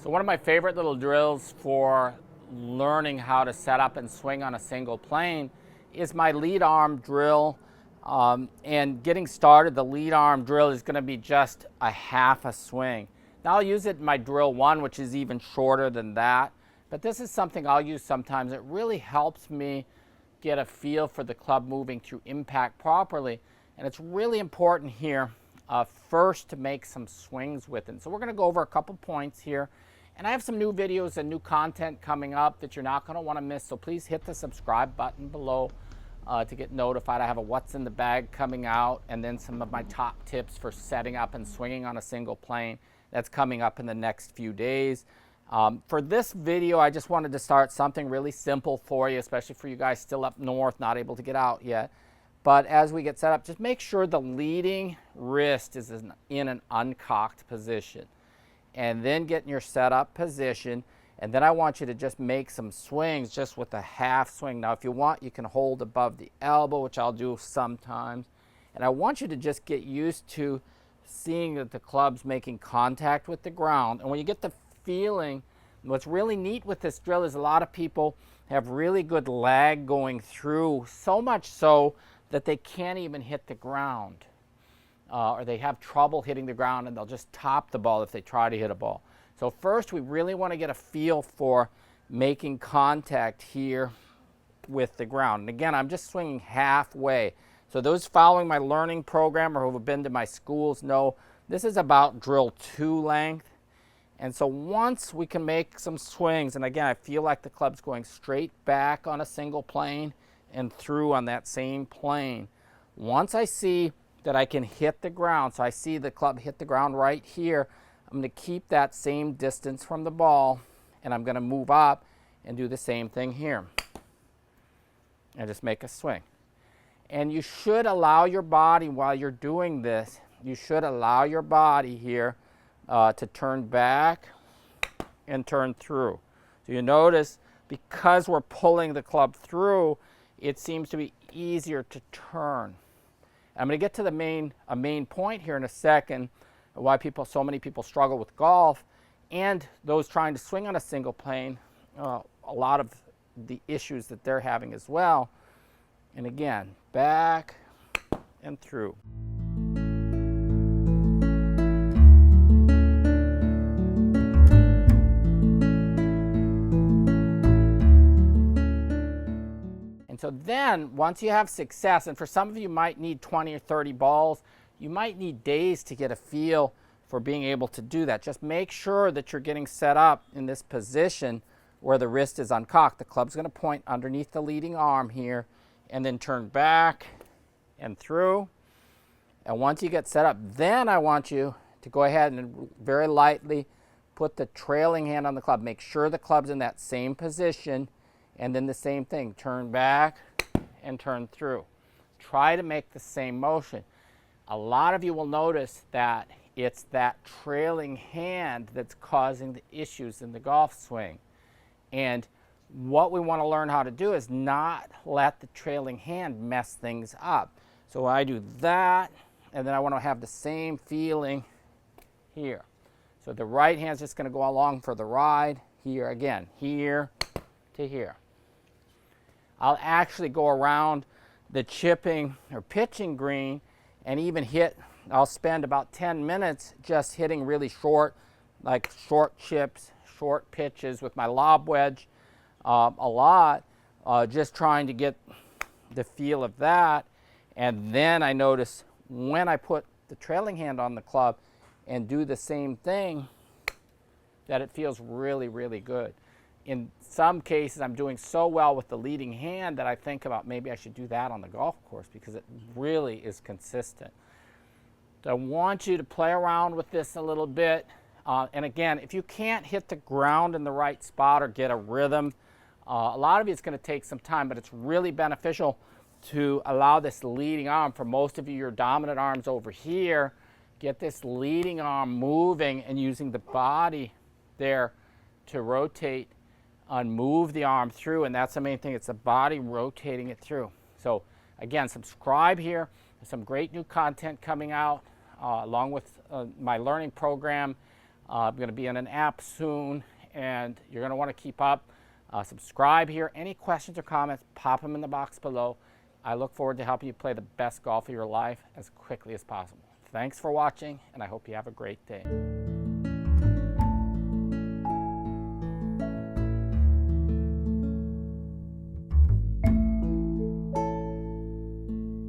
So one of my favorite little drills for learning how to set up and swing on a single plane is my lead arm drill. And getting started, the lead arm drill is going to be just a half a swing. Now I'll use it in my drill 1, which is even shorter than that. But this is something I'll use sometimes. It really helps me get a feel for the club moving through impact properly. And it's really important here first to make some swings with it. So we're going to go over a couple points here. And I have some new videos and new content coming up that you're not going to want to miss. So please hit the subscribe button below to get notified. I have a what's in the bag coming out, and then some of my top tips for setting up and swinging on a single plane. That's coming up in the next few days. For this video, I just wanted to start something really simple for you, especially for you guys still up north, not able to get out yet. But as we get set up, just make sure the leading wrist is in an uncocked position. And then get in your setup position. And then I want you to just make some swings just with a half swing. Now, if you want, you can hold above the elbow, which I'll do sometimes. And I want you to just get used to seeing that the club's making contact with the ground. And when you get the feeling, what's really neat with this drill is a lot of people have really good lag going through, so much so that they can't even hit the ground. Or they have trouble hitting the ground, and they'll just top the ball if they try to hit a ball. So first, we really want to get a feel for making contact here with the ground. And again, I'm just swinging halfway. So those following my learning program or who have been to my schools know this is about drill 2 length. And so once we can make some swings, and again, I feel like the club's going straight back on a single plane and through on that same plane. Once I see that I can hit the ground, so I see the club hit the ground right here, I'm going to keep that same distance from the ball, and I'm going to move up and do the same thing here. And just make a swing. And you should allow your body, while you're doing this, you should allow your body here to turn back and turn through. So you notice, because we're pulling the club through, it seems to be easier to turn. I'm going to get to a main point here in a second, why so many people struggle with golf, and those trying to swing on a single plane, a lot of the issues that they're having as well. And again, back and through. And so then, once you have success, and for some of you might need 20 or 30 balls, you might need days to get a feel for being able to do that. Just make sure that you're getting set up in this position where the wrist is uncocked. The club's going to point underneath the leading arm here and then turn back and through. And once you get set up, then I want you to go ahead and very lightly put the trailing hand on the club. Make sure the club's in that same position. And then the same thing, turn back and turn through. Try to make the same motion. A lot of you will notice that it's that trailing hand that's causing the issues in the golf swing. And what we want to learn how to do is not let the trailing hand mess things up. So I do that, and then I want to have the same feeling here. So the right hand's just going to go along for the ride. Here again, here to here. I'll actually go around the chipping or pitching green and even I'll spend about 10 minutes just hitting really short, like short chips, short pitches with my lob wedge a lot, just trying to get the feel of that. And then I notice when I put the trailing hand on the club and do the same thing, that it feels really, really good. In some cases, I'm doing so well with the leading hand that I think about maybe I should do that on the golf course because it really is consistent. So I want you to play around with this a little bit. And again, if you can't hit the ground in the right spot or get a rhythm, a lot of it's going to take some time, but it's really beneficial to allow this leading arm. For most of you, your dominant arm's over here. Get this leading arm moving and using the body there to rotate and move the arm through, and that's the main thing. It's the body rotating it through. So again, subscribe here. There's some great new content coming out along with my learning program. I'm going to be in an app soon, and you're going to want to keep up. Subscribe here. Any questions or comments, pop them in the box below. I look forward to helping you play the best golf of your life as quickly as possible. Thanks for watching, and I hope you have a great day.